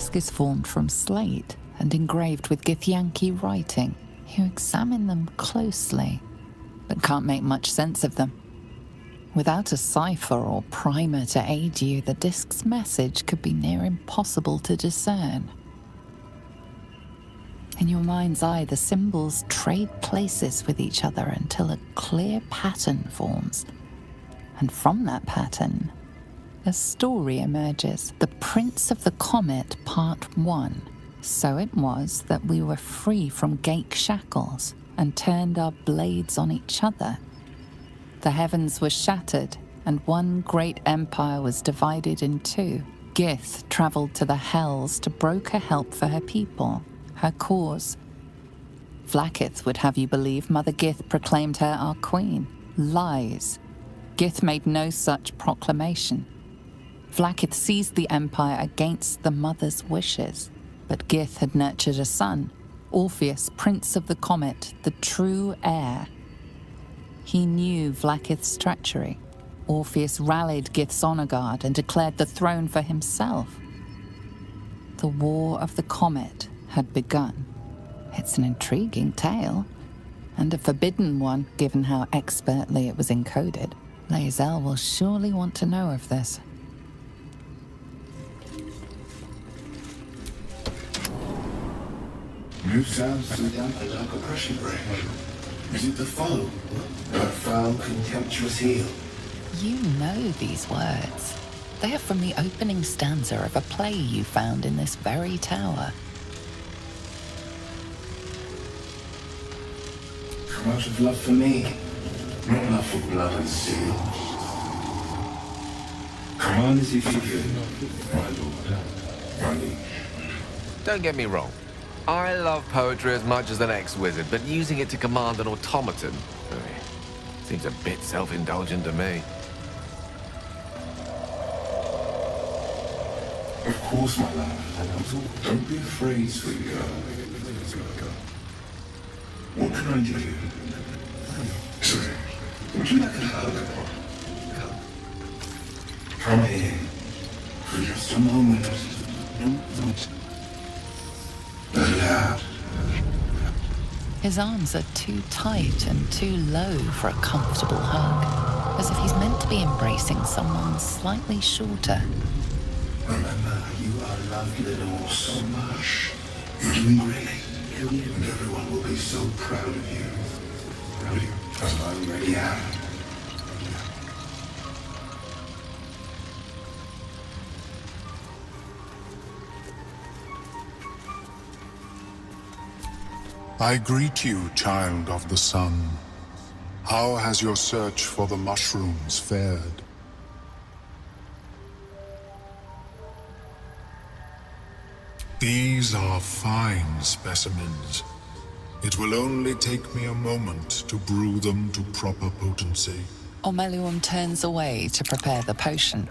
disc is formed from slate and engraved with Githyanki writing. You examine them closely, but can't make much sense of them. Without a cipher or primer to aid you, the disc's message could be near impossible to discern. In your mind's eye, the symbols trade places with each other until a clear pattern forms. And from that pattern, a story emerges. The Prince of the Comet, Part 1. So it was that we were free from Geik shackles and turned our blades on each other. The heavens were shattered, and one great empire was divided in two. Gith travelled to the Hells to broker help for her people, her cause. Vlaakith would have you believe Mother Gith proclaimed her our queen. Lies. Gith made no such proclamation. Vlaakith seized the empire against the mother's wishes, but Gith had nurtured a son, Orpheus, Prince of the Comet, the true heir. He knew Vlaakith's treachery. Orpheus rallied Gith's honor guard and declared the throne for himself. The War of the Comet had begun. It's an intriguing tale, and a forbidden one, given how expertly it was encoded. Lae'zel will surely want to know of this. New sounds to dampen dark oppression break. Is it the foe? That foul, contemptuous heel? You know these words. They are from the opening stanza of a play you found in this very tower. From out of love for me, not love for blood and steel. Command is given, my lord, my liege. Don't get me wrong. I love poetry as much as the next wizard, but using it to command an automaton seems a bit self-indulgent to me. Of course, my love. Don't be afraid, sweet girl. What can I do? Sorry, would you like a hug? Come here, for just a moment. Loud. His arms are too tight and too low for a comfortable hug, as if he's meant to be embracing someone slightly shorter. Remember, you are loved, Lenore, so much. You're doing great, and everyone will be so proud of you. As I already am. I greet you, child of the sun. How has your search for the mushrooms fared? These are fine specimens. It will only take me a moment to brew them to proper potency. Omeluum turns away to prepare the potion,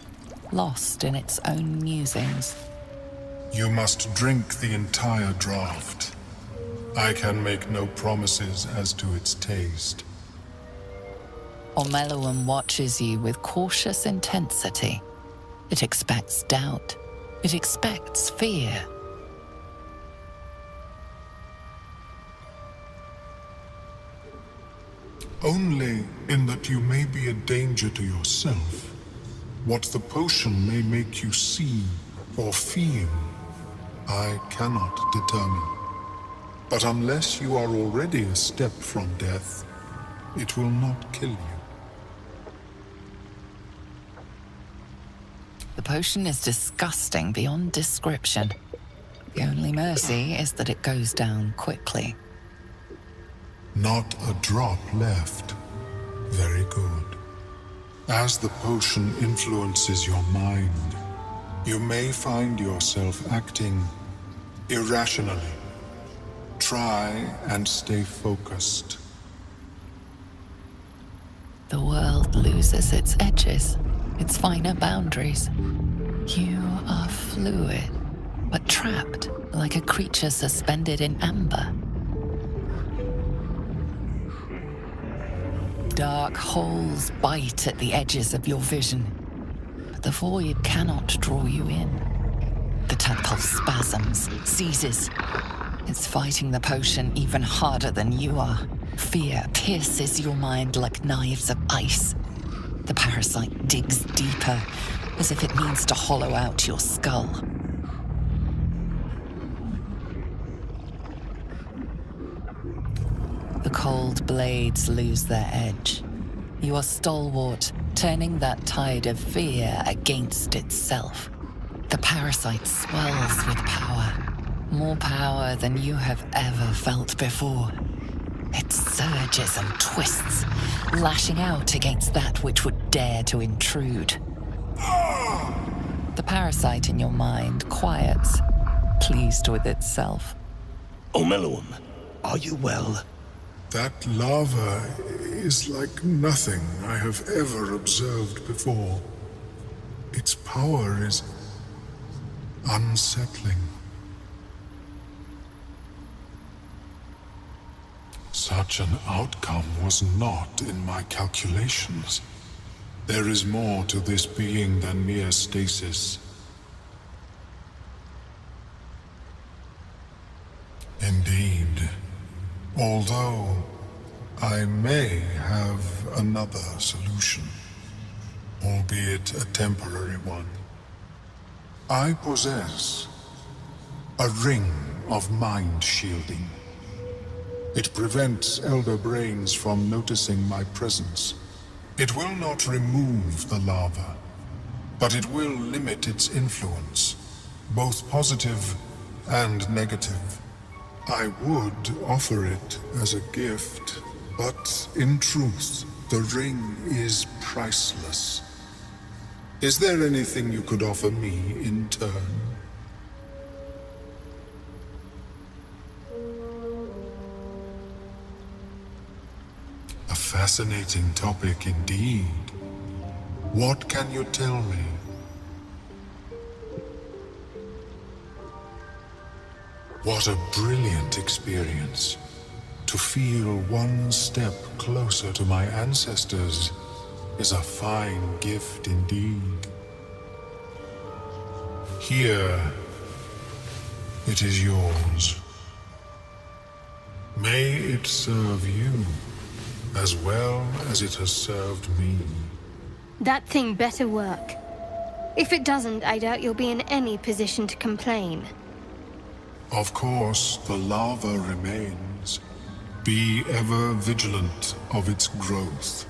lost in its own musings. You must drink the entire draught. I can make no promises as to its taste. Omeluum watches you with cautious intensity. It expects doubt. It expects fear. Only in that you may be a danger to yourself. What the potion may make you see or feel, I cannot determine. But unless you are already a step from death, it will not kill you. The potion is disgusting beyond description. The only mercy is that it goes down quickly. Not a drop left. Very good. As the potion influences your mind, you may find yourself acting irrationally. Try and stay focused. The world loses its edges, its finer boundaries. You are fluid, but trapped like a creature suspended in amber. Dark holes bite at the edges of your vision, but the void cannot draw you in. The tadpole spasms, seizes. It's fighting the potion even harder than you are. Fear pierces your mind like knives of ice. The parasite digs deeper, as if it means to hollow out your skull. The cold blades lose their edge. You are stalwart, turning that tide of fear against itself. The parasite swells with power, more power than you have ever felt before. It surges and twists, lashing out against that which would dare to intrude. The parasite in your mind quiets, pleased with itself. Omeluum, are you well? That lava is like nothing I have ever observed before. Its power is unsettling. Such an outcome was not in my calculations. There is more to this being than mere stasis. Indeed. Although I may have another solution, albeit a temporary one. I possess a ring of mind shielding. It prevents Elder Brains from noticing my presence. It will not remove the lava, but it will limit its influence, both positive and negative. I would offer it as a gift, but in truth, the ring is priceless. Is there anything you could offer me in turn? A fascinating topic indeed. What can you tell me? What a brilliant experience. To feel one step closer to my ancestors is a fine gift indeed. Here, it is yours. May it serve you as well as it has served me. That thing better work. If it doesn't, I doubt you'll be in any position to complain. Of course, the lava remains. Be ever vigilant of its growth.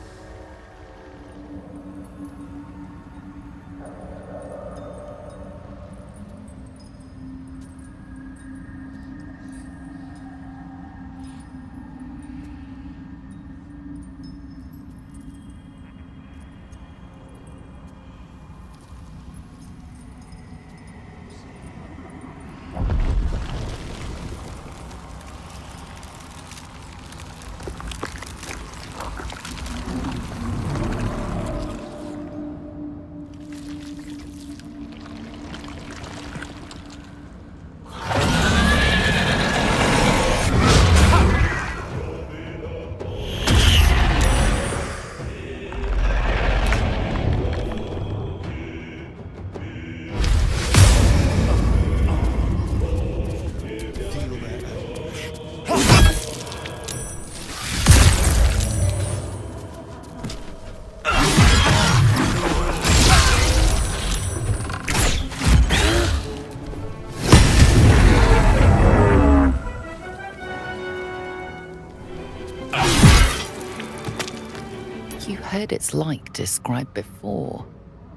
Heard its like described before.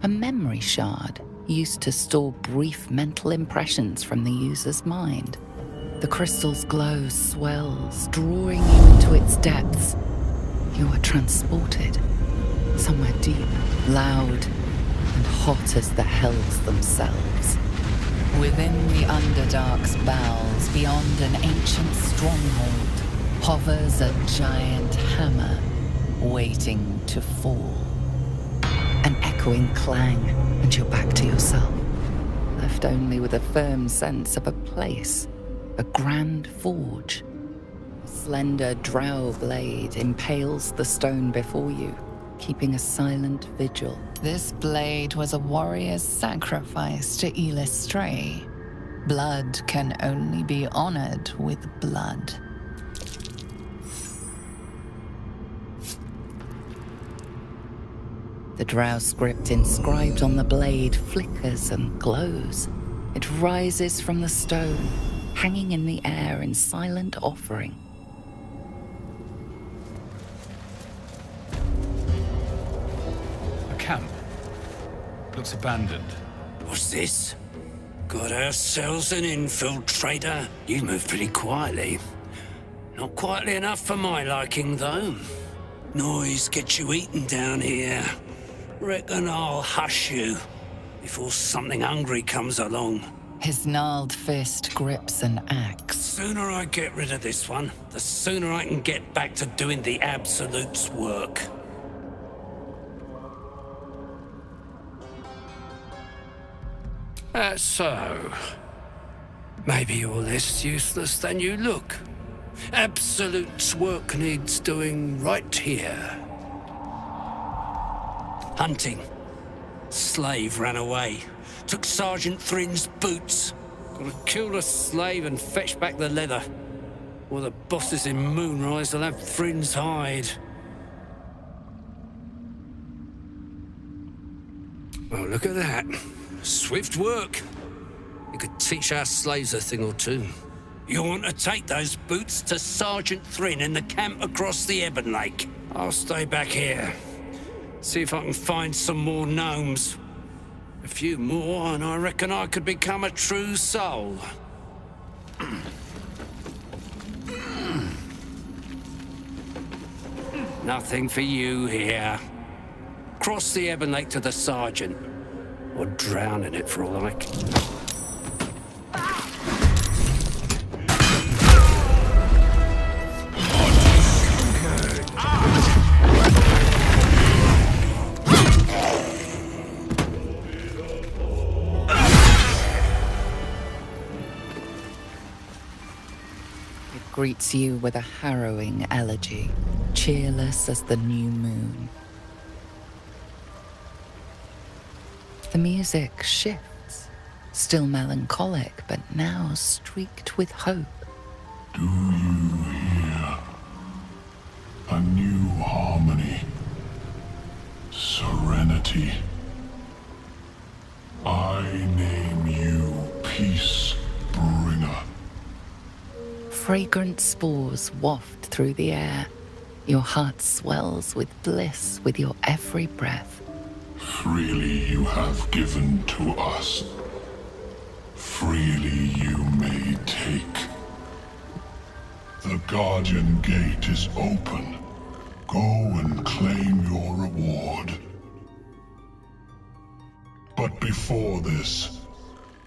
A memory shard used to store brief mental impressions from the user's mind. The crystal's glow swells, drawing you into its depths. You are transported somewhere deep, loud, and hot as the hells themselves. Within the Underdark's bowels, beyond an ancient stronghold, hovers a giant hammer, waiting to fall. An echoing clang, and you're back to yourself, left only with a firm sense of a place, a grand forge. A slender drow blade impales the stone before you, keeping a silent vigil. This blade was a warrior's sacrifice to Elis Stray, Blood can only be honored with blood. The drow script inscribed on the blade flickers and glows. It rises from the stone, hanging in the air in silent offering. A camp. Looks abandoned. What's this? Got ourselves an infiltrator. You move pretty quietly. Not quietly enough for my liking, though. Noise gets you eaten down here. Reckon I'll hush you before something hungry comes along. His gnarled fist grips an axe. Sooner I get rid of this one, the sooner I can get back to doing the Absolute's work. That's so. Maybe you're less useless than you look. Absolute's work needs doing right here. Hunting. Slave ran away. Took Sergeant Thrin's boots. Gotta kill the slave and fetch back the leather. Or the bosses in Moonrise will have Thrin's hide. Well, look at that. Swift work. You could teach our slaves a thing or two. You want to take those boots to Sergeant Thrin in the camp across the Ebon Lake. I'll stay back here. See if I can find some more gnomes. A few more, and I reckon I could become a true soul. Nothing for you here. Cross the Ebon Lake to the Sergeant. Or drown in it for all I can. Greets you with a harrowing elegy, cheerless as the new moon. The music shifts, still melancholic, but now streaked with hope. Do you hear? A new harmony. Serenity. I name you Peace Bringer. Fragrant spores waft through the air. Your heart swells with bliss with your every breath. Freely you have given to us. Freely you may take. The Guardian Gate is open. Go and claim your reward. But before this,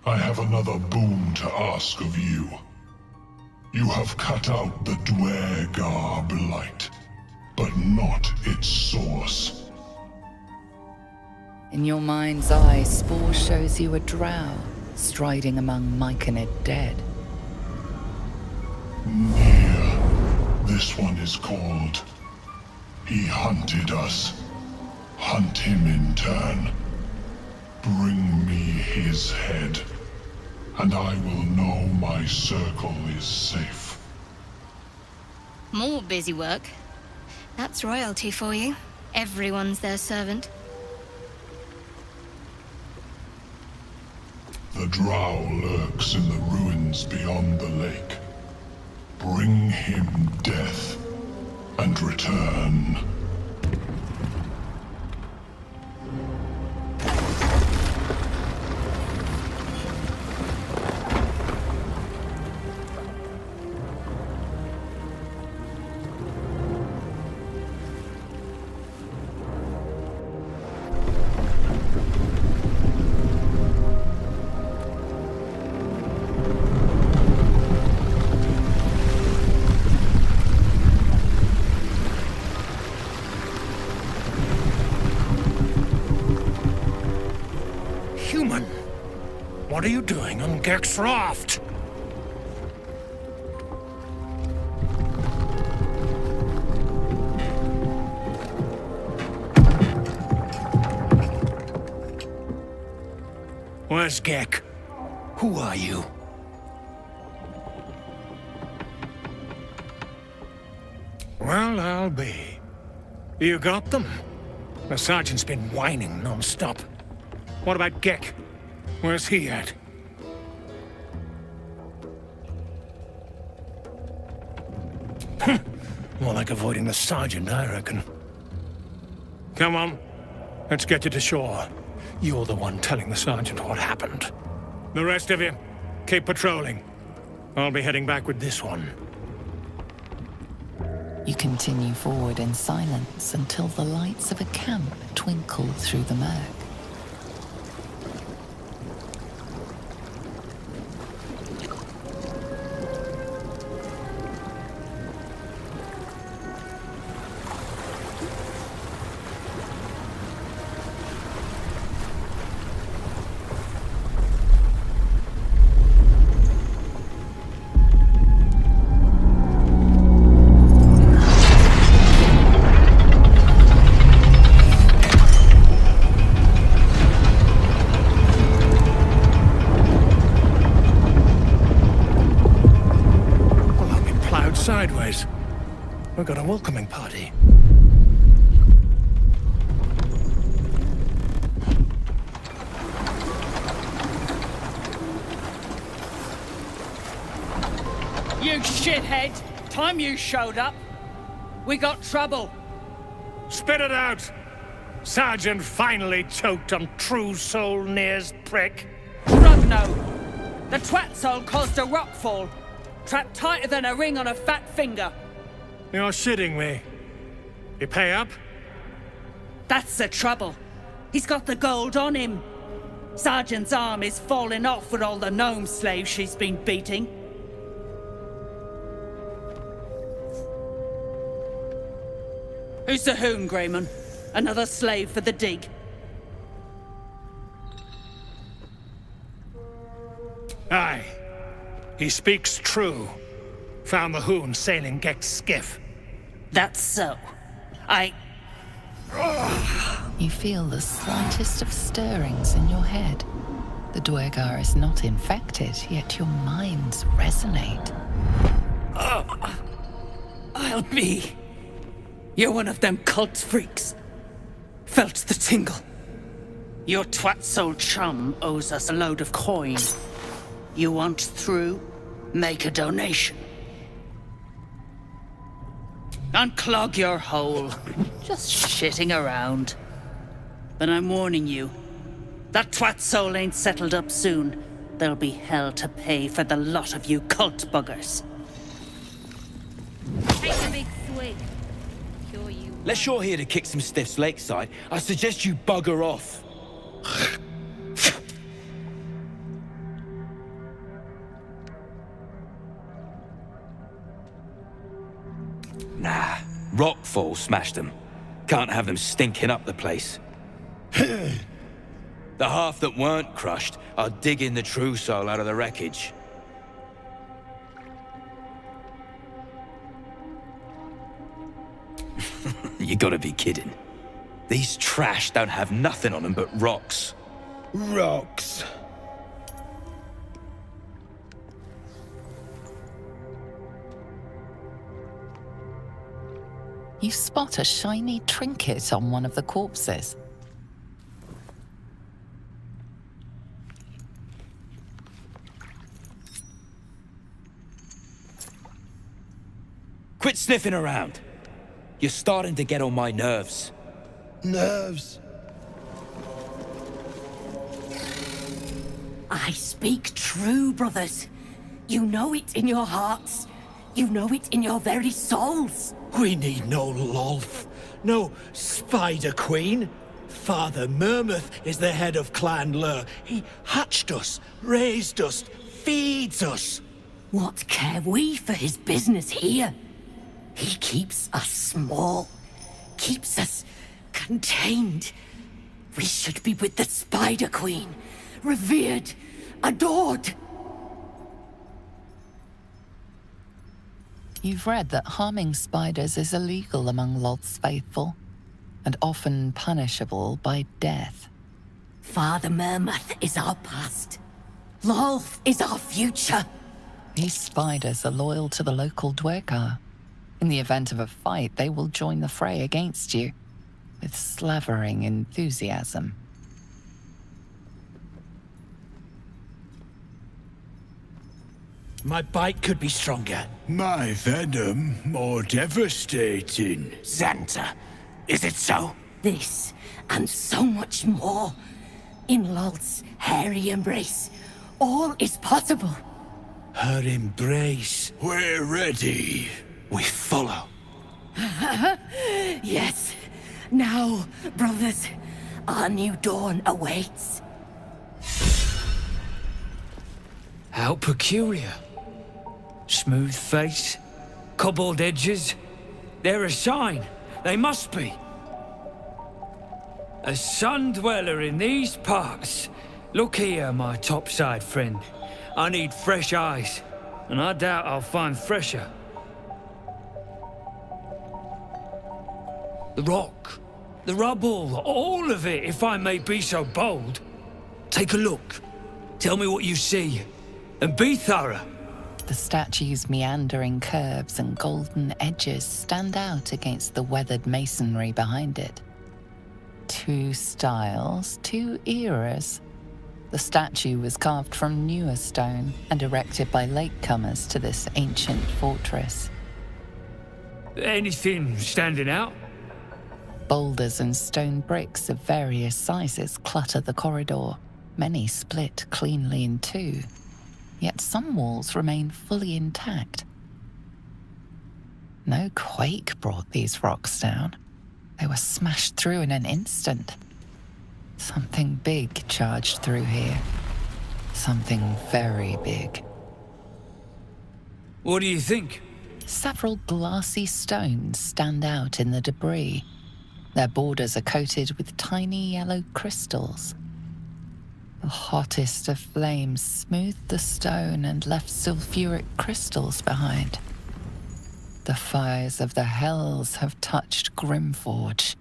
I have another boon to ask of you. You have cut out the Dwergar blight, but not its source. In your mind's eye, Spore shows you a drow striding among Myconid dead. Near. This one is called. He hunted us. Hunt him in turn. Bring me his head, and I will know my circle is safe. More busy work. That's royalty for you. Everyone's their servant. The drow lurks in the ruins beyond the lake. Bring him death, and return. Human, what are you doing on Gek's raft? Where's Gek? Who are you? Well, I'll be. You got them? The sergeant's been whining non-stop. What about Gek? Where's he at? More like avoiding the sergeant, I reckon. Come on. Let's get you to shore. You're the one telling the sergeant what happened. The rest of you, keep patrolling. I'll be heading back with this one. You continue forward in silence until the lights of a camp twinkle through the murk. Sideways. We've got a welcoming party. You shithead! Time you showed up, we got trouble. Spit it out! Sergeant finally choked on True Soul Near's prick. Rugno! The twat soul caused a rockfall. Trapped tighter than a ring on a fat finger. You're shitting me. You pay up? That's the trouble. He's got the gold on him. Sergeant's arm is falling off with all the gnome slaves she's been beating. Who's the hoon, Greyman? Another slave for the dig? Aye. He speaks true. Found the hoon sailing Gek's skiff. That's so. You feel the slightest of stirrings in your head. The Duergar is not infected, yet your minds resonate. I'll be. You're one of them cult freaks. Felt the tingle. Your twat soul chum owes us a load of coin. You want through? Make a donation. Unclog your hole. Just shitting around. But I'm warning you, that twat soul ain't settled up soon. There'll be hell to pay for the lot of you cult buggers. Take a big swig. Cure you. Unless you're here to kick some stiffs lakeside, I suggest you bugger off. Nah, rockfall smashed them. Can't have them stinking up the place. The half that weren't crushed are digging the true soul out of the wreckage. You gotta be kidding. These trash don't have nothing on them but rocks. Rocks. You spot a shiny trinket on one of the corpses. Quit sniffing around. You're starting to get on my nerves. Nerves. I speak true, brothers. You know it in your hearts. You know it in your very souls. We need no Lolth, no Spider Queen. Father Mermuth is the head of Clan Lur. He hatched us, raised us, feeds us. What care we for his business here? He keeps us small, keeps us contained. We should be with the Spider Queen, revered, adored. You've read that harming spiders is illegal among Lolth's faithful, and often punishable by death. Father Mermuth is our past. Lolth is our future. These spiders are loyal to the local Duergar. In the event of a fight, they will join the fray against you, with slavering enthusiasm. My bite could be stronger. My venom more devastating. Xanta, is it so? This, and so much more. In Lolth's hairy embrace, all is possible. Her embrace. We're ready. We follow. Yes. Now, brothers, our new dawn awaits. How peculiar. Smooth face, cobbled edges. They're a sign. They must be. A sun dweller in these parts. Look here, my topside friend. I need fresh eyes, and I doubt I'll find fresher. The rock, the rubble, all of it, if I may be so bold. Take a look. Tell me what you see, and be thorough. The statue's meandering curves and golden edges stand out against the weathered masonry behind it. Two styles, two eras. The statue was carved from newer stone and erected by latecomers to this ancient fortress. Anything standing out? Boulders and stone bricks of various sizes clutter the corridor, many split cleanly in two. Yet some walls remain fully intact. No quake brought these rocks down. They were smashed through in an instant. Something big charged through here. Something very big. What do you think? Several glassy stones stand out in the debris. Their borders are coated with tiny yellow crystals. The hottest of flames smoothed the stone and left sulfuric crystals behind. The fires of the hells have touched Grimforge.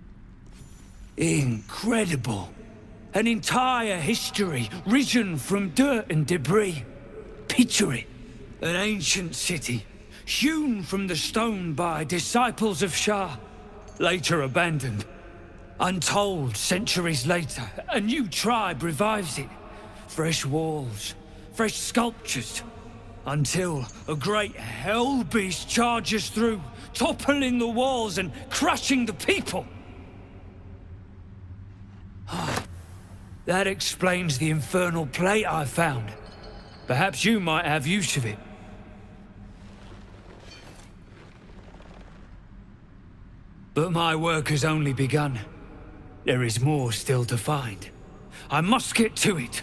Incredible. An entire history risen from dirt and debris. Picture it. An ancient city, hewn from the stone by disciples of Shah, later abandoned. Untold centuries later, a new tribe revives it. Fresh walls, fresh sculptures, until a great hell beast charges through, toppling the walls and crushing the people. That explains the infernal plate I found. Perhaps you might have use of it. But my work has only begun. There is more still to find. I must get to it.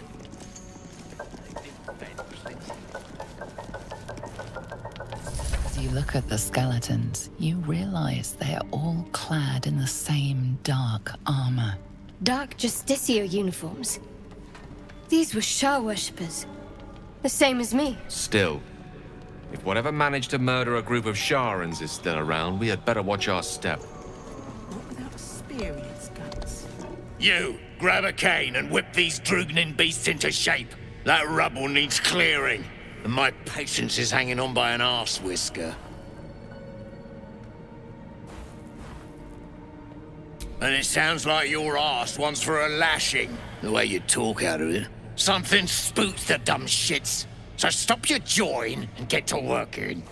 As you look at the skeletons, you realize they are all clad in the same dark armor. Dark Justicia uniforms. These were Shah worshippers. The same as me. Still, if whatever managed to murder a group of Sharans is still around, we had better watch our step. Not without experience, Guts. You, grab a cane and whip these Drugnin beasts into shape. That rubble needs clearing, and my patience is hanging on by an arse whisker. And it sounds like your arse wants for a lashing, the way you talk out of it. Something spooks the dumb shits. So stop your jawing and get to working.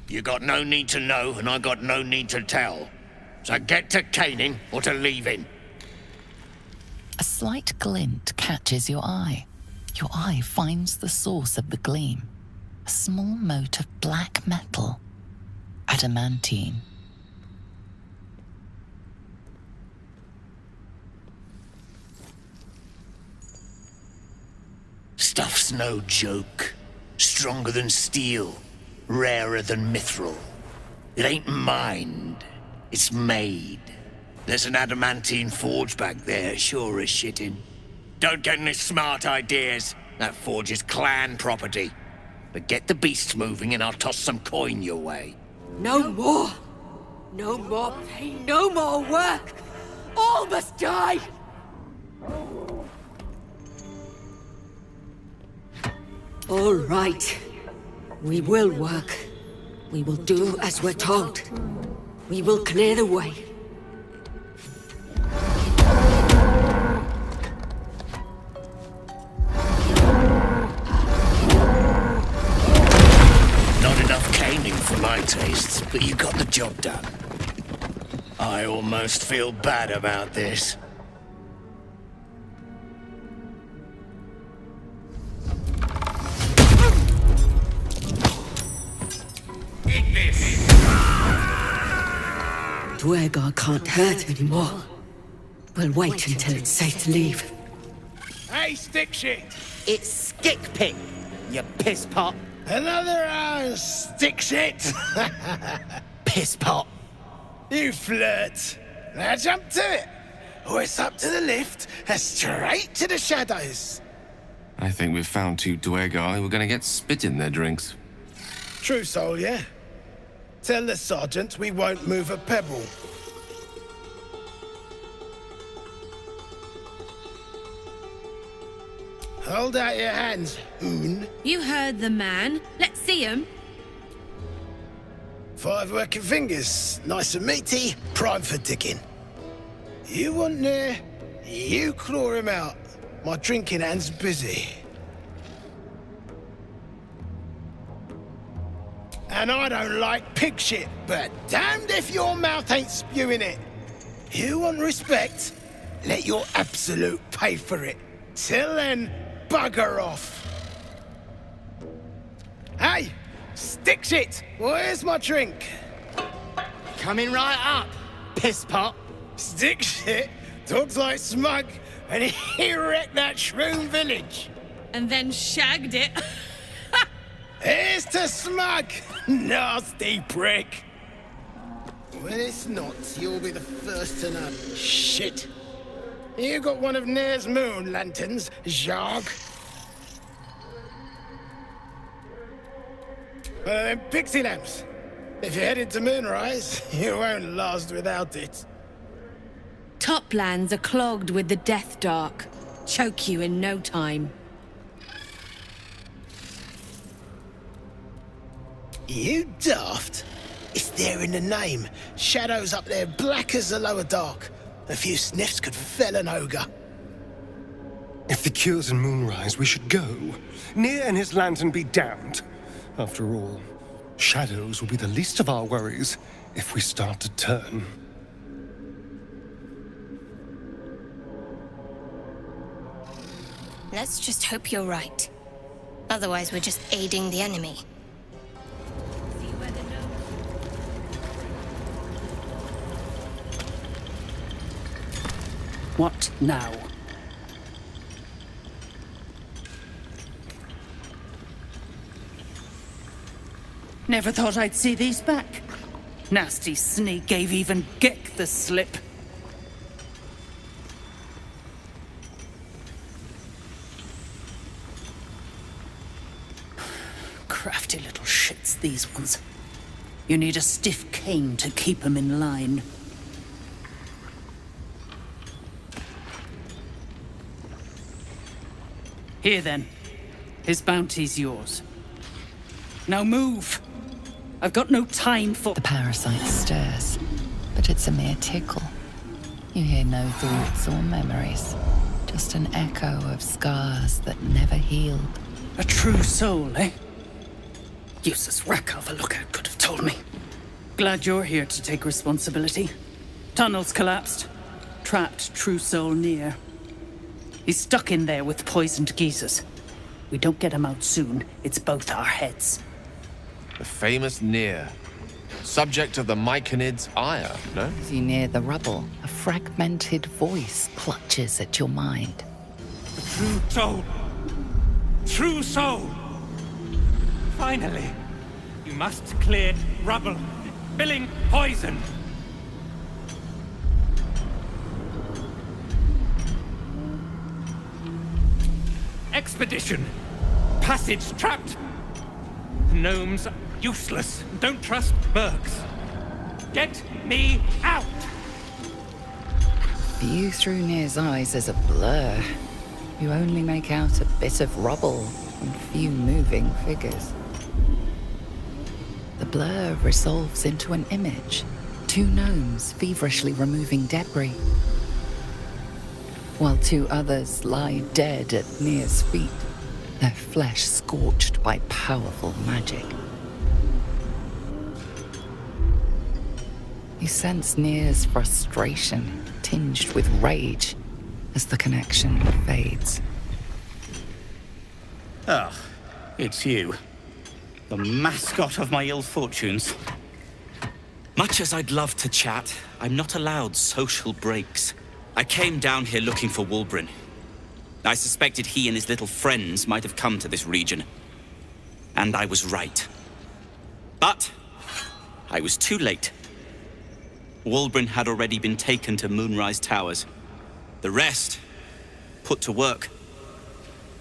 You got no need to know, and I got no need to tell. So get to caning or to leaving. A slight glint catches your eye. Your eye finds the source of the gleam. A small mote of black metal. Adamantine. Stuff's no joke. Stronger than steel. Rarer than mithril. It ain't mined. It's made. There's an adamantine forge back there, sure as shitting. Don't get any smart ideas. That forge is clan property. But get the beasts moving and I'll toss some coin your way. No more! No more pain, no more work! All must die! All right. We will work. We will do as we're told. We will clear the way. Not enough caning for my tastes, but you got the job done. I almost feel bad about this. Duergar can't hurt anymore. We'll wait until it's safe to leave. Hey, stick shit! It's Skickpit, you piss pot. Another stick shit! Piss pot. You flirt. Now jump to it. Or it's up to the lift and straight to the shadows. I think we've found two Duergar who are gonna get spit in their drinks. True soul, yeah? Tell the sergeant we won't move a pebble. Hold out your hands, Hoon. You heard the man. Let's see him. 5 working fingers, nice and meaty, prime for digging. You want near, you claw him out. My drinking hand's busy. And I don't like pig shit, but damned if your mouth ain't spewing it. You want respect? Let your absolute pay for it. Till then, bugger off. Hey, stick shit, where's my drink? Coming right up, piss pot. Stick shit talks like Smug, and he wrecked that shroom village. And then shagged it. Here's to Smug, nasty prick. When it's not, you'll be the first to know. Shit. You got one of Nair's moon lanterns, Zharg? Them pixie lamps. If you're headed to Moonrise, you won't last without it. Toplands are clogged with the Death Dark. Choke you in no time. You daft? It's there in the name. Shadows up there, black as the lower dark. A few sniffs could fell an ogre. If the cure's in Moonrise, we should go. Nair and his lantern be damned. After all, shadows will be the least of our worries if we start to turn. Let's just hope you're right. Otherwise, we're just aiding the enemy. What now? Never thought I'd see these back. Nasty sneak gave even Gek the slip. Crafty little shits, these ones. You need a stiff cane to keep them in line. Here then. His bounty's yours. Now move! I've got no time for— The parasite stirs, but it's a mere tickle. You hear no thoughts or memories, just an echo of scars that never healed. A true soul, eh? Useless wreck of a lookout could have told me. Glad you're here to take responsibility. Tunnels collapsed. Trapped true soul near. He's stuck in there with poisoned geezers. We don't get him out soon, it's both our heads. The famous Nair. Subject of the Myconid's ire, no? As you near the rubble, a fragmented voice clutches at your mind. The true soul. True soul. Finally. You must clear rubble. Filling poison. Expedition. Passage trapped. Gnomes useless. Don't trust mercs. Get me out! View through Nir's eyes is a blur. You only make out a bit of rubble and few moving figures. blur resolves into an image. Two gnomes feverishly removing debris, while two others lie dead at Nia's feet, their flesh scorched by powerful magic. You sense Nia's frustration, tinged with rage, as the connection fades. Ah, it's you. The mascot of my ill fortunes. Much as I'd love to chat, I'm not allowed social breaks. I came down here looking for Wulbren. I suspected he and his little friends might have come to this region. And I was right. But I was too late. Wulbren had already been taken to Moonrise Towers. The rest, put to work.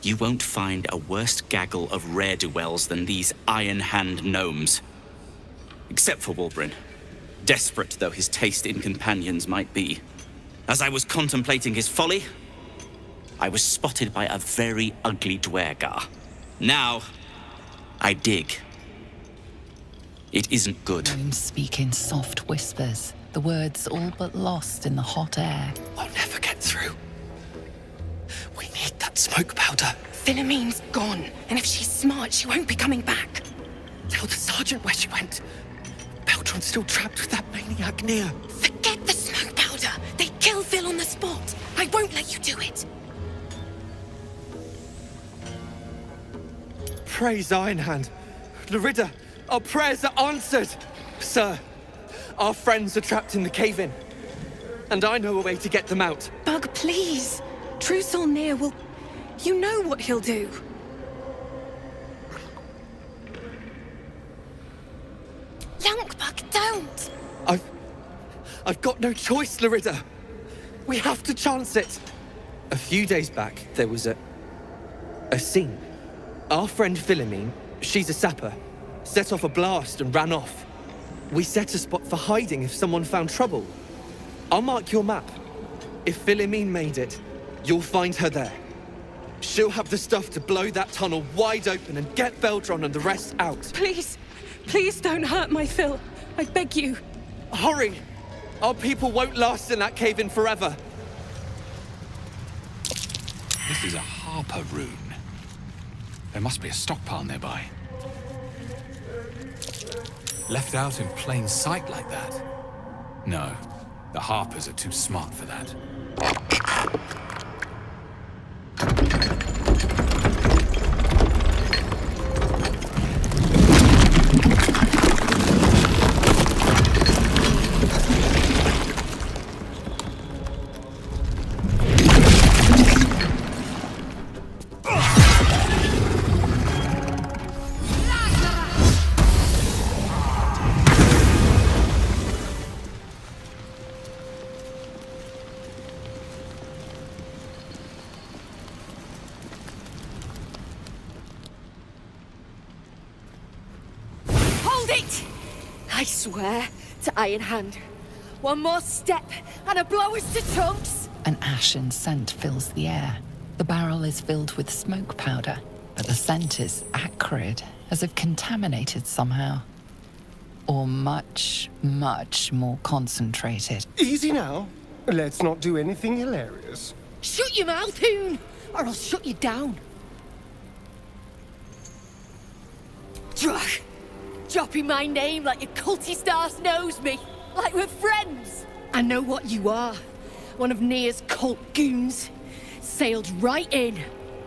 You won't find a worse gaggle of rare-dwells than these Iron Hand gnomes. Except for Wulbren, desperate though his taste in companions might be. As I was contemplating his folly, I was spotted by a very ugly Dwergar. Now, I dig. It isn't good. Gnomes speak in soft whispers, the words all but lost in the hot air. I'll never get through. We need that smoke powder. Philommene's gone, and if she's smart, she won't be coming back. Tell the sergeant where she went. Beltron's still trapped with that maniac Nia. Forget the smoke powder. They'd kill Phil on the spot. I won't let you do it. Praise Ironhand. Lorida, our prayers are answered. Sir, our friends are trapped in the cave-in. And I know a way to get them out. Bug, please. Trusoul Nia will... You know what he'll do. Lunkbug, don't! I've got no choice, Lorida. We have to chance it. A few days back, there was a scene. Our friend Philomene, she's a sapper, set off a blast and ran off. We set a spot for hiding if someone found trouble. I'll mark your map. If Philomene made it, you'll find her there. She'll have the stuff to blow that tunnel wide open and get Beltron and the rest out. Please, please don't hurt my Phil. I beg you. Hurry! Our people won't last in that cave-in forever. This is a Harper rune. There must be a stockpile nearby. Left out in plain sight like that? No, the Harpers are too smart for that. I swear to Ironhand, one more step and a blow us to chunks. An ashen scent fills the air. The barrel is filled with smoke powder, but the scent is acrid, as if contaminated somehow. Or much, much more concentrated. Easy now. Let's not do anything hilarious. Shut your mouth, Hoon, or I'll shut you down. Drach, dropping my name like your cultist arse knows me, like we're friends. I know what you are. One of Nia's cult goons. Sailed right in.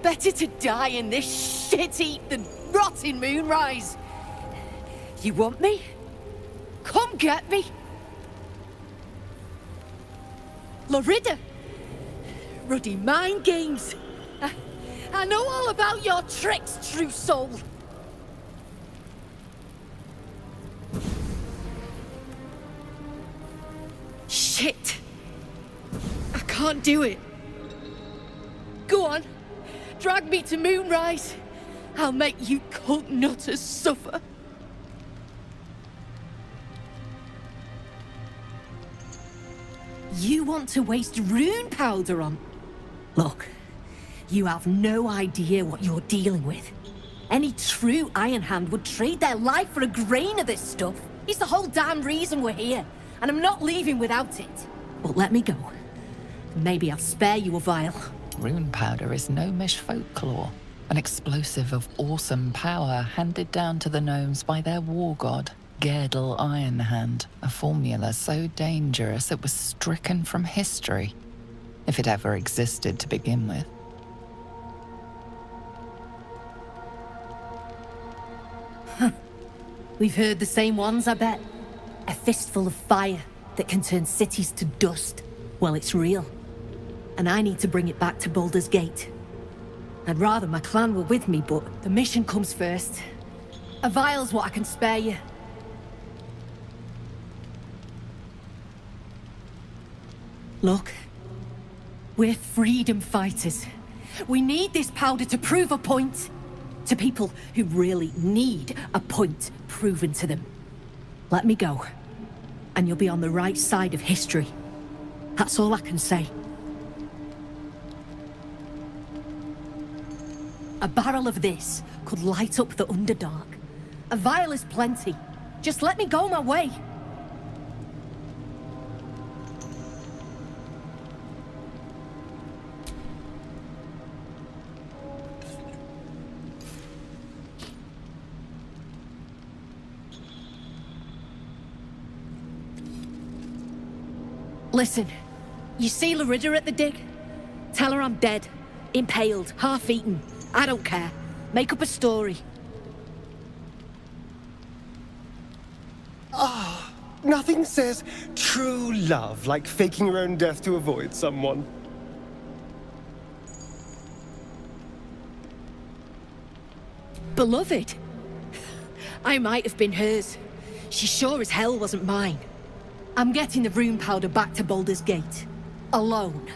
Better to die in this shit heap than rot in Moonrise. You want me? Come get me. Lorida. Ruddy mind games. I know all about your tricks, Trusoul. Shit. I can't do it. Go on. Drag me to Moonrise. I'll make you cult nutters suffer. You want to waste rune powder on... Look, you have no idea what you're dealing with. Any true Iron Hand would trade their life for a grain of this stuff. It's the whole damn reason we're here, and I'm not leaving without it. But let me go. Maybe I'll spare you a vial. Rune powder is gnomish folklore, an explosive of awesome power handed down to the gnomes by their war god, Gerdel Ironhand, a formula so dangerous it was stricken from history, if it ever existed to begin with. We've heard the same ones, I bet. A fistful of fire that can turn cities to dust. Well, it's real. And I need to bring it back to Baldur's Gate. I'd rather my clan were with me, but the mission comes first. A vial's what I can spare you. Look, we're freedom fighters. We need this powder to prove a point. To people who really need a point proven to them. Let me go, and you'll be on the right side of history. That's all I can say. A barrel of this could light up the Underdark. A vial is plenty. Just let me go my way. Listen, you see Larida at the dig? Tell her I'm dead, impaled, half-eaten. I don't care. Make up a story. Ah, nothing says true love like faking your own death to avoid someone. Beloved? I might have been hers. She sure as hell wasn't mine. I'm getting the rune powder back to Baldur's Gate. Alone.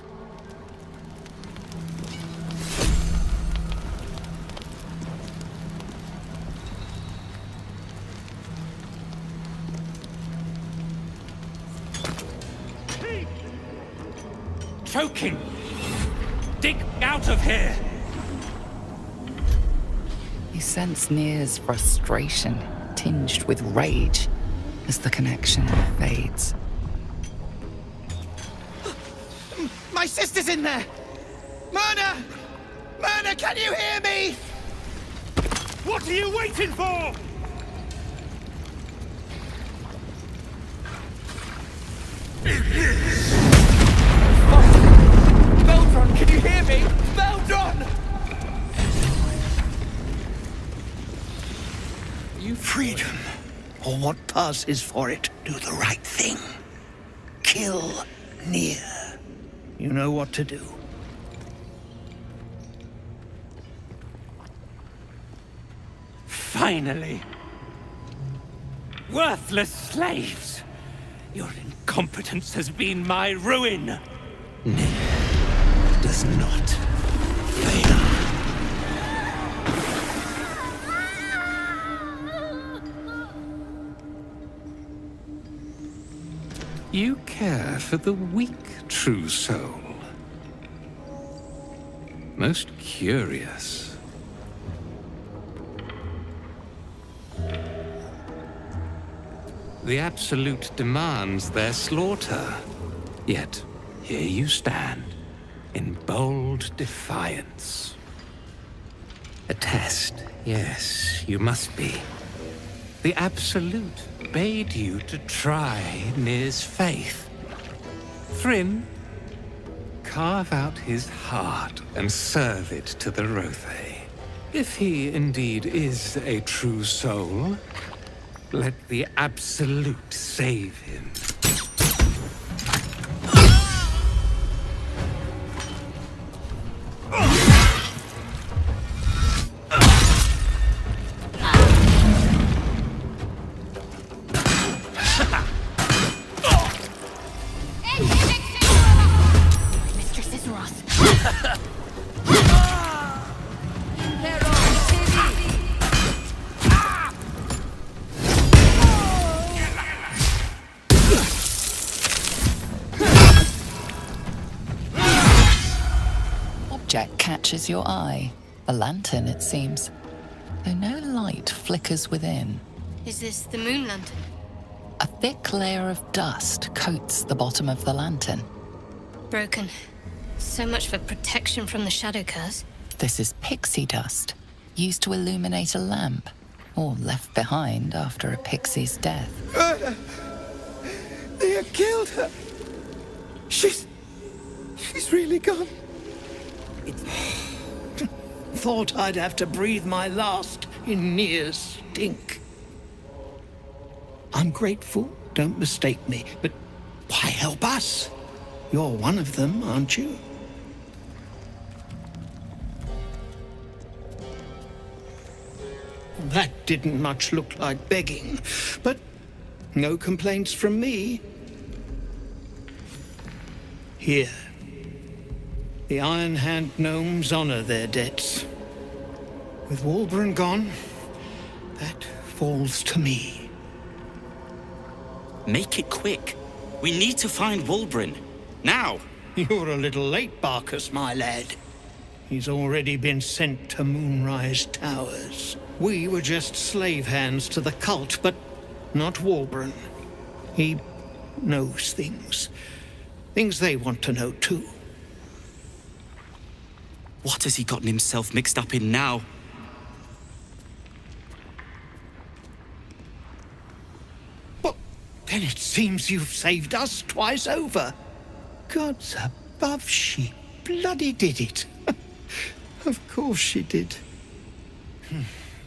Choking! Dig out of here! You sense Nir's frustration, tinged with rage, as the connection fades. My sister's in there! Myrna! Myrna, can you hear me? What are you waiting for? Beldron, can you hear me? Beldron! Freedom, or what passes for it, do the right thing. Kill Nier. You know what to do. Finally! Worthless slaves! Your incompetence has been my ruin! Nier does not fail. You care for the weak, true soul. Most curious. The Absolute demands their slaughter. Yet, here you stand, in bold defiance. A test, yes, you must be. The Absolute bade you to try Nir's faith. Thrym, carve out his heart and serve it to the Rothe. If he indeed is a true soul, let the Absolute save him. Object catches your eye. A lantern, it seems. though no light flickers within. Is this the moon lantern? A thick layer of dust coats the bottom of the lantern. Broken. So much for protection from the shadow curse. This is pixie dust, used to illuminate a lamp, or left behind after a pixie's death. They have killed her. She's really gone. Thought I'd have to breathe my last in near stink. I'm grateful, don't mistake me, but why help us? You're one of them, aren't you? That didn't much look like begging, but no complaints from me. Here. The Iron Hand gnomes honor their debts. With Walbran gone, that falls to me. Make it quick. We need to find Walbran. Now! You're a little late, Barkus, my lad. He's already been sent to Moonrise Towers. We were just slave hands to the cult, but not Walbran. He knows things. Things they want to know, too. What has he gotten himself mixed up in now? Well, then it seems you've saved us twice over. Gods above, she bloody did it. Of course she did.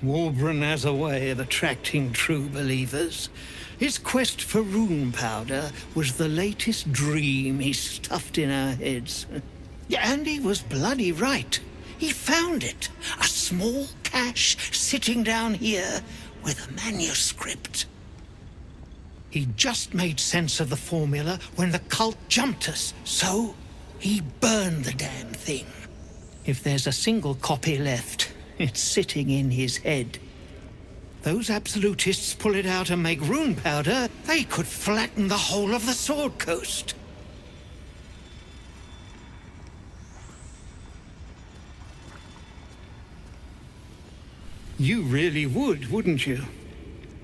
Walbran has a way of attracting true believers. His quest for rune powder was the latest dream he stuffed in our heads. Yeah, and he was bloody right. He found it. A small cache sitting down here with a manuscript. He just made sense of the formula when the cult jumped us, so he burned the damn thing. If there's a single copy left, it's sitting in his head. Those absolutists pull it out and make rune powder, they could flatten the whole of the Sword Coast. You really would, wouldn't you?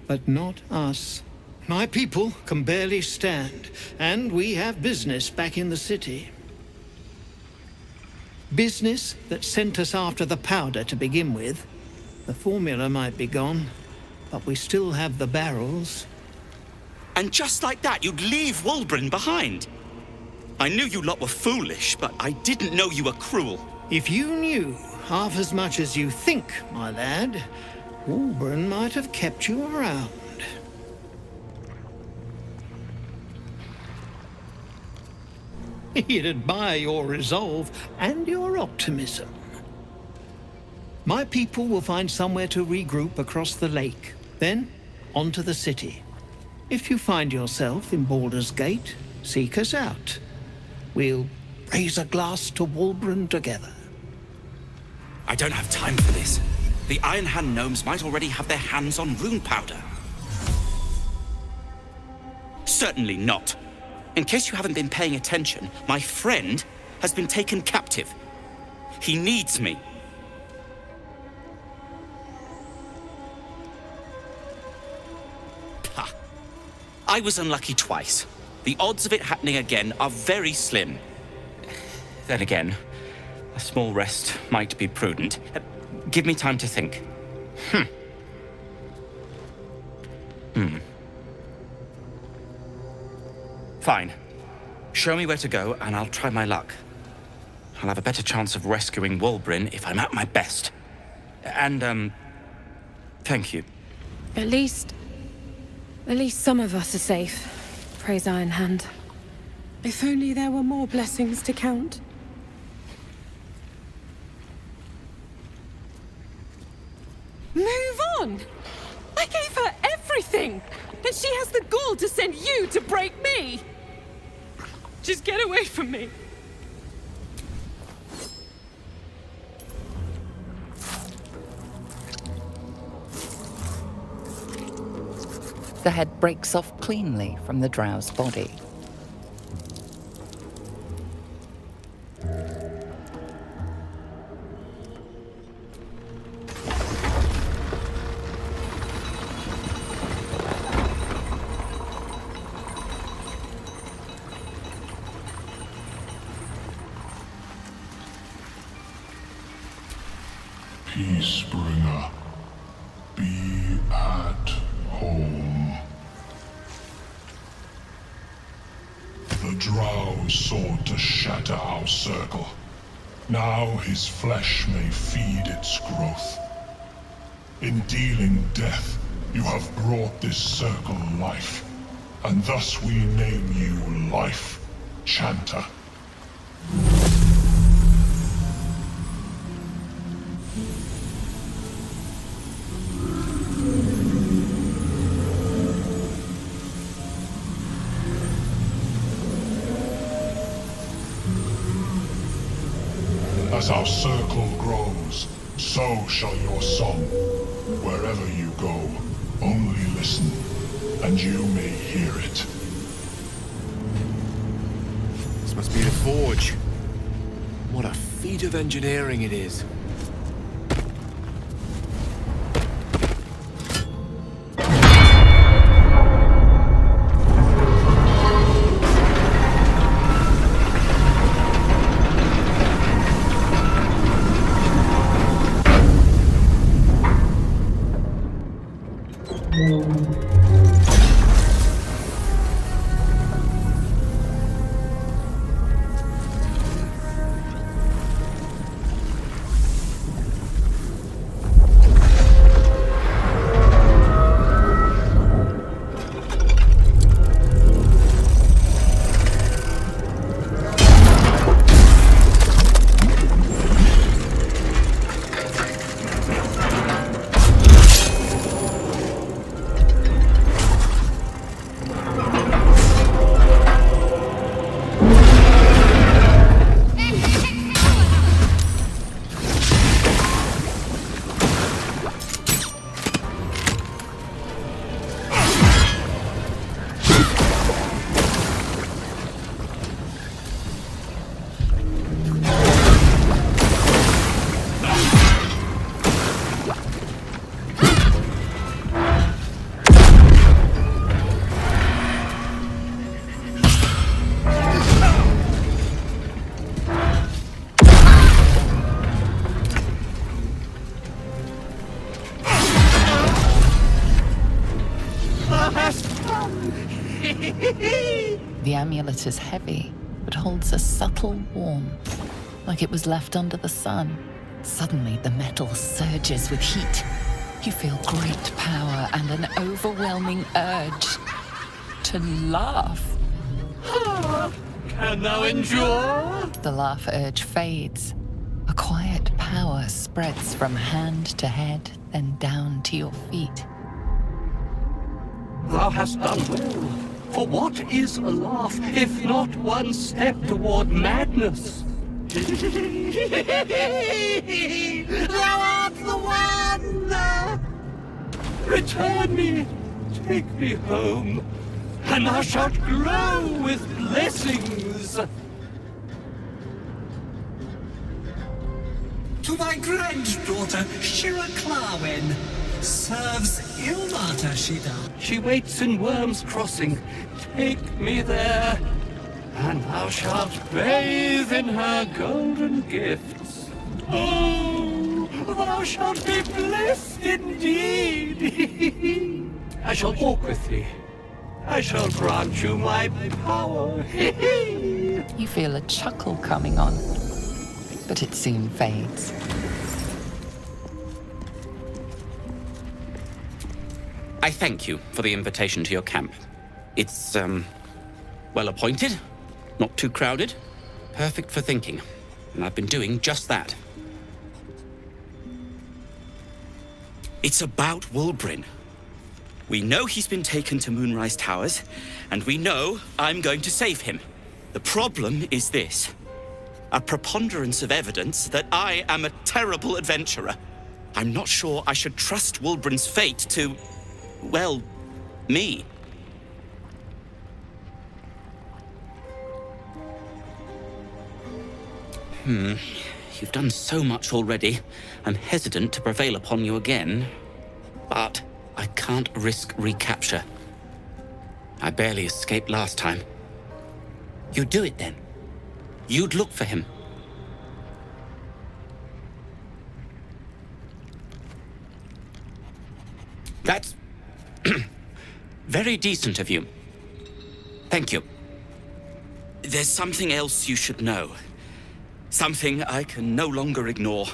But not us. My people can barely stand, and we have business back in the city. Business that sent us after the powder to begin with. The formula might be gone, but we still have the barrels. And just like that, you'd leave Walbran behind. I knew you lot were foolish, but I didn't know you were cruel. If you knew half as much as you think, my lad, Walbran might have kept you around. He'd admire your resolve and your optimism. My people will find somewhere to regroup across the lake, then on to the city. If you find yourself in Baldur's Gate, seek us out. We'll raise a glass to Walbran together. I don't have time for this. The Iron Hand gnomes might already have their hands on rune powder. Certainly not. In case you haven't been paying attention, my friend has been taken captive. He needs me. Ha! I was unlucky twice. The odds of it happening again are very slim. Then again, a small rest might be prudent. Give me time to think. Fine. Show me where to go, and I'll try my luck. I'll have a better chance of rescuing Walbran if I'm at my best. And, thank you. At least some of us are safe. Praise Iron Hand. If only there were more blessings to count. Move on! I gave her everything! And she has the gall to send you to break me! Just get away from me! The head breaks off cleanly from the drow's body. Peacebringer, be at home. The Drow sought to shatter our circle. Now his flesh may feed its growth. In dealing death, you have brought this circle life, and thus we name you Life Chanter. As our circle grows, so shall your song. Wherever you go, only listen, and you may hear it. This must be the forge. What a feat of engineering it is. The amulet is heavy, but holds a subtle warmth, like it was left under the sun. Suddenly, the metal surges with heat. You feel great power and an overwhelming urge to laugh. Can thou endure? The laugh urge fades. A quiet power spreads from hand to head, then down to your feet. Thou hast done well. For what is a laugh, if not one step toward madness? Thou art the one! Return me, take me home, and thou shalt glow with blessings. To my granddaughter, Shira Clarwen. Serves Ilmater, she does. She waits in Worm's Crossing. Take me there, and thou shalt bathe in her golden gifts. Oh, thou shalt be blessed indeed. I shall walk with thee. I shall grant you my power. You feel a chuckle coming on, but it soon fades. I thank you for the invitation to your camp. It's, well appointed, not too crowded, perfect for thinking, and I've been doing just that. It's about Wulbren. We know he's been taken to Moonrise Towers, and we know I'm going to save him. The problem is this: a preponderance of evidence that I am a terrible adventurer. I'm not sure I should trust Wulbren's fate to, well, me. You've done so much already. I'm hesitant to prevail upon you again. But I can't risk recapture. I barely escaped last time. You'd do it then. You'd look for him. That's very decent of you. Thank you. There's something else you should know. Something I can no longer ignore.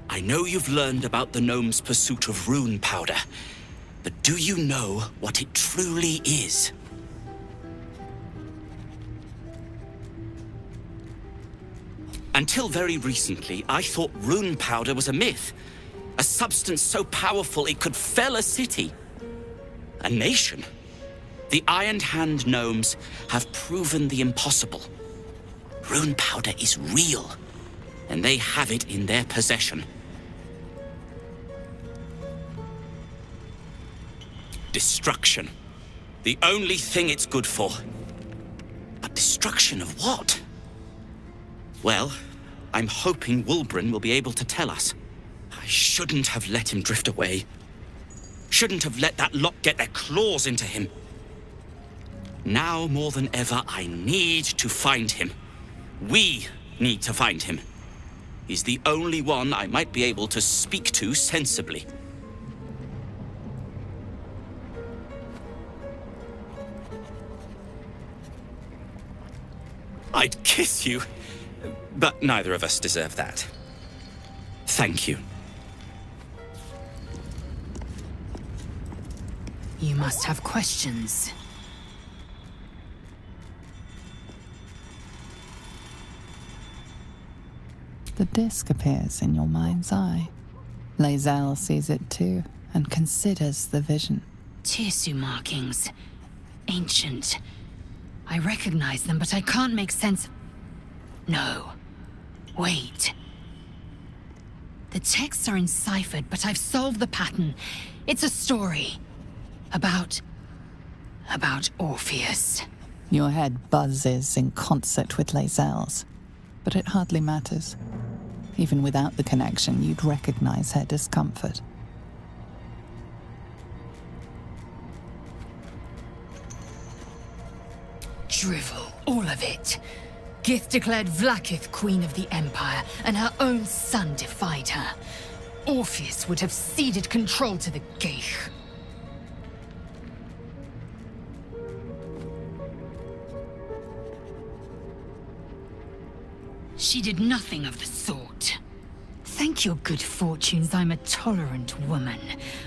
I know you've learned about the gnome's pursuit of rune powder, but do you know what it truly is? Until very recently, I thought rune powder was a myth. A substance so powerful it could fell a city. A nation. The Iron Hand gnomes have proven the impossible. Rune powder is real, and they have it in their possession. Destruction. The only thing it's good for. But destruction of what? Well, I'm hoping Wulbren will be able to tell us. I shouldn't have let him drift away. Shouldn't have let that lot get their claws into him. Now more than ever, I need to find him. We need to find him. He's the only one I might be able to speak to sensibly. I'd kiss you, but neither of us deserve that. Thank you. You must have questions. The disc appears in your mind's eye. Lae'zel sees it too, and considers the vision. Tirsu markings. Ancient. I recognize them, but I can't make sense. No. Wait. The texts are enciphered, but I've solved the pattern. It's a story. About Orpheus. Your head buzzes in concert with Lae'zel's, but it hardly matters. Even without the connection, you'd recognize her discomfort. Drivel, all of it. Gith declared Vlaakith queen of the Empire, and her own son defied her. Orpheus would have ceded control to the Geich. She did nothing of the sort. Thank your good fortunes I'm a tolerant woman,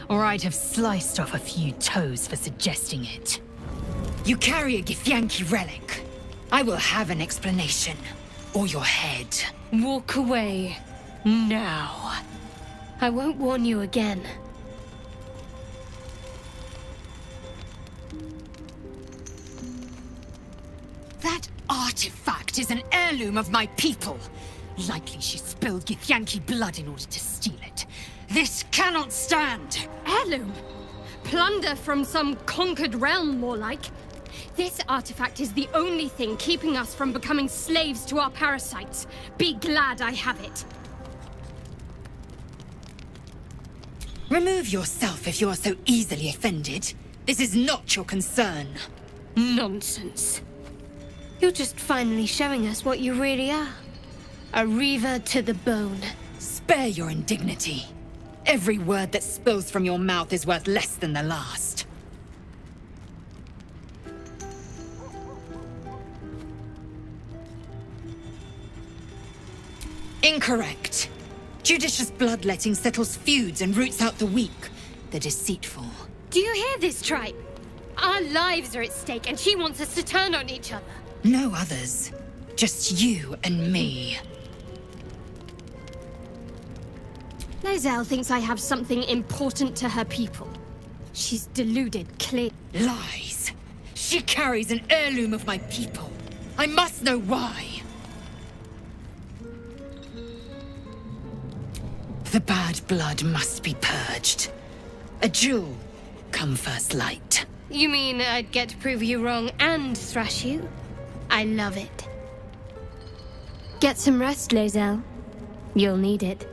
or I'd have sliced off a few toes for suggesting it. You carry a Githyanki relic. I will have an explanation. Or your head. Walk away. Now. I won't warn you again. That artifact is an heirloom of my people. Likely she spilled Githyanki blood in order to steal it. This cannot stand! Heirloom? Plunder from some conquered realm, more like. This artifact is the only thing keeping us from becoming slaves to our parasites. Be glad I have it. Remove yourself if you are so easily offended. This is not your concern. Nonsense. You're just finally showing us what you really are. A reaver to the bone. Spare your indignity. Every word that spills from your mouth is worth less than the last. Incorrect. Judicious bloodletting settles feuds and roots out the weak, the deceitful. Do you hear this, tribe? Our lives are at stake, and she wants us to turn on each other. No others. Just you and me. Lae'zel thinks I have something important to her people. She's deluded, clear. Lies. She carries an heirloom of my people. I must know why. The bad blood must be purged. A jewel, come first light. You mean I'd get to prove you wrong and thrash you? I love it. Get some rest, Lae'zel. You'll need it.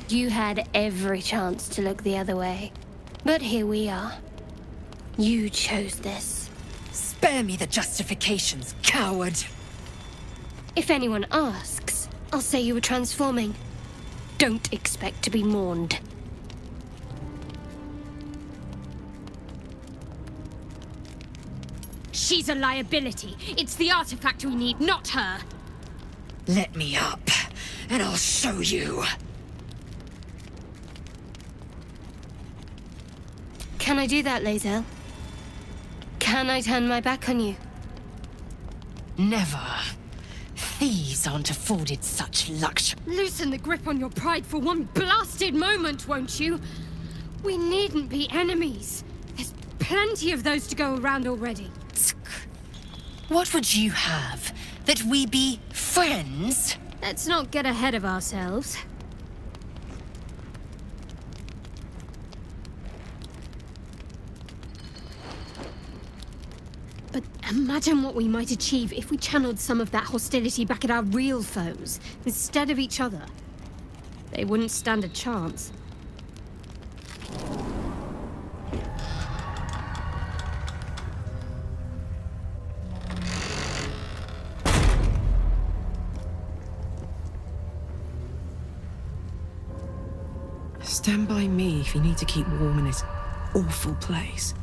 You had every chance to look the other way. But here we are. You chose this. Spare me the justifications, coward. If anyone asks, I'll say you were transforming. Don't expect to be mourned. She's a liability. It's the artifact we need, not her. Let me up, and I'll show you. Can I do that, Lae'zel? Can I turn my back on you? Never. Thieves aren't afforded such luxury. Loosen the grip on your pride for one blasted moment, won't you? We needn't be enemies. There's plenty of those to go around already. What would you have? That we be friends? Let's not get ahead of ourselves. But imagine what we might achieve if we channeled some of that hostility back at our real foes, instead of each other. They wouldn't stand a chance. Stand by me if you need to keep warm in this awful place.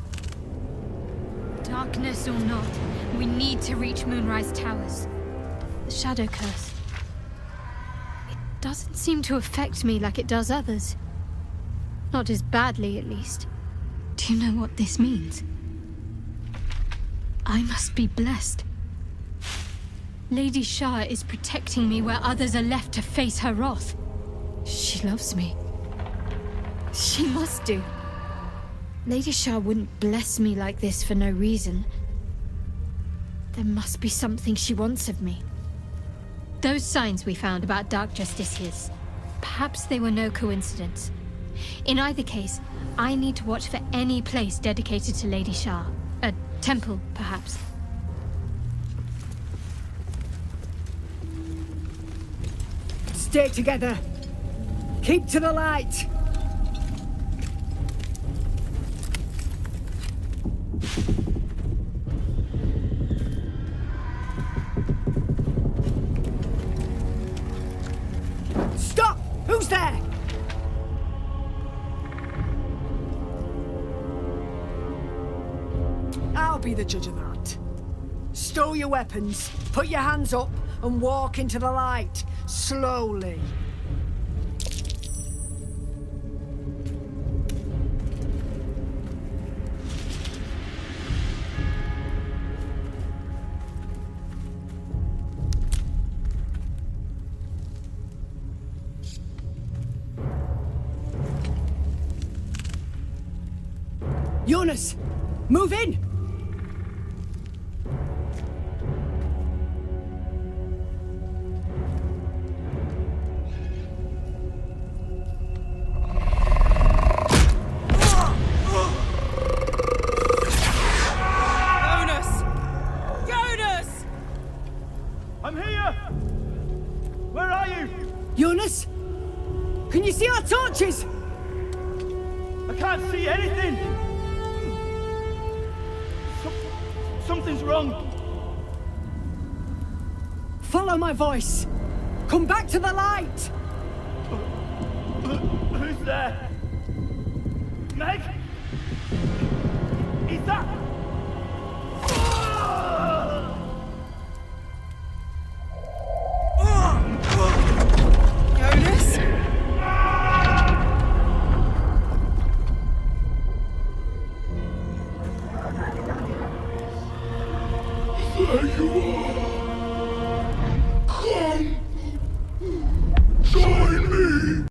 Darkness or not, we need to reach Moonrise Towers. The Shadow Curse. It doesn't seem to affect me like it does others. Not as badly, at least. Do you know what this means? I must be blessed. Lady Shar is protecting me where others are left to face her wrath. She loves me. She must do. Lady Shar wouldn't bless me like this for no reason. There must be something she wants of me. Those signs we found about Dark Justiciars, perhaps they were no coincidence. In either case, I need to watch for any place dedicated to Lady Shar. A temple, perhaps. Stay together. Keep to the light. Stop! Who's there? I'll be the judge of that. Stow your weapons, put your hands up, and walk into the light, slowly. Jonas, move in! Jonas! Jonas! I'm here! Where are you? Jonas? Can you see our torches? I can't see anything! Something's wrong. Follow my voice. Come back to the light. Who's there? Meg? Is that...